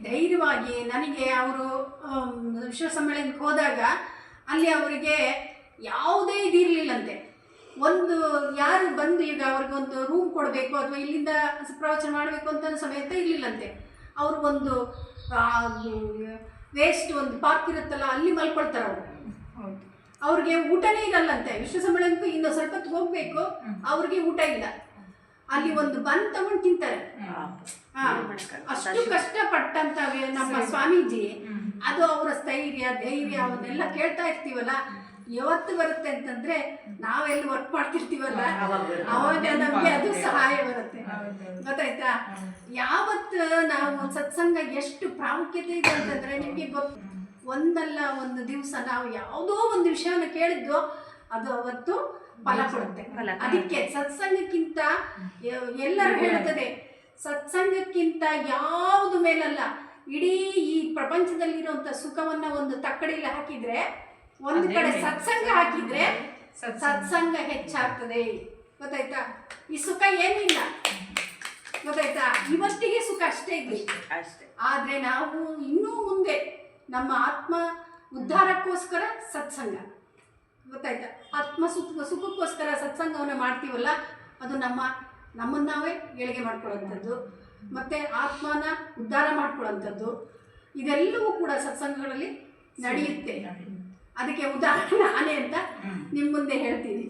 ಧೈರ್ಯವಾಗಿ ನನಗೆ ಅವರು ವಿಶ್ವ ಸಮ್ಮೇಳನಕ್ಕೆ ಹೋದಾಗ ಅಲ್ಲಿ ಅವರಿಗೆ ಯಾವುದೇ ಇದಿರಲಿಲ್ಲಂತೆ. ಒಂದು ಯಾರು ಬಂದು ಈಗ ಅವ್ರಿಗೊಂದು ರೂಮ್ ಕೊಡಬೇಕು ಅಥವಾ ಇಲ್ಲಿಂದ ಪ್ರವಚನ ಮಾಡಬೇಕು ಅಂತ ಸಮೇತ ಇರಲಿಲ್ಲಂತೆ. ಅವರು ಒಂದು ವೇಸ್ಟ್ ಒಂದು ಪಾರ್ಕ್ ಇರುತ್ತಲ್ಲ ಅಲ್ಲಿ ಮಲ್ಕೊಳ್ತಾರೆ ಅವರು. ಅವ್ರಿಗೆ ಊಟನೇ ಇರಲ್ಲಂತೆ. ವಿಶ್ವ ಸಮ್ಮೇಳನಕ್ಕೂ ಇನ್ನು ಸ್ವಲ್ಪ ಹೊತ್ತು ಹೋಗಬೇಕು, ಅವ್ರಿಗೆ ಊಟ ಇಲ್ಲ. ಅಲ್ಲಿ ಒಂದು ಬಂದು ತಗೊಂಡು ತಿಂತಾರೆ. ಅಷ್ಟು ಕಷ್ಟಪಟ್ಟಂತ ನಮ್ಮ ಸ್ವಾಮೀಜಿ, ಅದು ಅವರ ಸ್ಥೈರ್ಯ ಧೈರ್ಯ ಅವನ್ನೆಲ್ಲ ಕೇಳ್ತಾ ಇರ್ತೀವಲ್ಲ, ಯಾವತ್ತು ಬರುತ್ತೆ ಅಂತಂದ್ರೆ ನಾವೆಲ್ಲಿ ವರ್ಕ್ ಮಾಡ್ತಿರ್ತೀವಲ್ಲ ಅವಾಗ ನಮಗೆ ಅದು ಸಹಾಯ ಬರುತ್ತೆ. ಗೊತ್ತಾಯ್ತಾ? ಯಾವತ್ತು ನಾವು ಸತ್ಸಂಗ ಎಷ್ಟು ಪ್ರಾಮುಖ್ಯತೆ ಇದೆ ಅಂತಂದ್ರೆ ನಿಮಗೆ ಗೊತ್ತು. ಒಂದಲ್ಲ ಒಂದು ದಿವಸ ನಾವು ಯಾವುದೋ ಒಂದು ವಿಷಯವನ್ನು ಕೇಳಿದ್ದು ಅದು ಅವತ್ತು ಫಲ ಕೊಡುತ್ತೆ. ಅದಕ್ಕೆ ಸತ್ಸಂಗಕ್ಕಿಂತ ಎಲ್ಲರೂ ಹೇಳುತ್ತದೆ, ಸತ್ಸಂಗಕ್ಕಿಂತ ಯಾವುದು ಮೇಲಲ್ಲ. ಇಡೀ ಈ ಪ್ರಪಂಚದಲ್ಲಿರುವಂಥ ಸುಖವನ್ನ ಒಂದು ತಕ್ಕಡಿಯಲ್ಲಿ ಹಾಕಿದ್ರೆ, ಒಂದು ಕಡೆ ಸತ್ಸಂಗ ಹಾಕಿದ್ರೆ ಸತ್ಸಂಗ ಹೆಚ್ಚಾಗ್ತದೆ. ಗೊತ್ತಾಯ್ತಾ? ಈ ಸುಖ ಏನಿಲ್ಲ, ಗೊತ್ತಾಯ್ತಾ? ಇವತ್ತಿಗೆ ಸುಖ ಅಷ್ಟೇ ಇದೆ. ಆದ್ರೆ ನಾವು ಇನ್ನೂ ಮುಂದೆ ನಮ್ಮ ಆತ್ಮ ಉದ್ಧಾರಕ್ಕೋಸ್ಕರ ಸತ್ಸಂಗ, ಗೊತ್ತಾಯ್ತಾ? ಆತ್ಮ ಸುಖಕ್ಕೋಸ್ಕರ ಸತ್ಸಂಗವನ್ನು ಮಾಡ್ತೀವಲ್ಲ, ಅದು ನಮ್ಮನ್ನು ನಾವೇ ಏಳಿಗೆ ಮಾಡ್ಕೊಳ್ಳೋಂಥದ್ದು, ಮತ್ತು ಆತ್ಮನ ಉದ್ಧಾರ ಮಾಡ್ಕೊಳ್ಳೋಂಥದ್ದು, ಇದೆಲ್ಲವೂ ಕೂಡ ಸತ್ಸಂಗಗಳಲ್ಲಿ ನಡೆಯುತ್ತೆ. ಅದಕ್ಕೆ ಉದಾಹರಣೆ ನಾನೇ ಅಂತ ನಿಮ್ಮ ಮುಂದೆ ಹೇಳ್ತೀನಿ.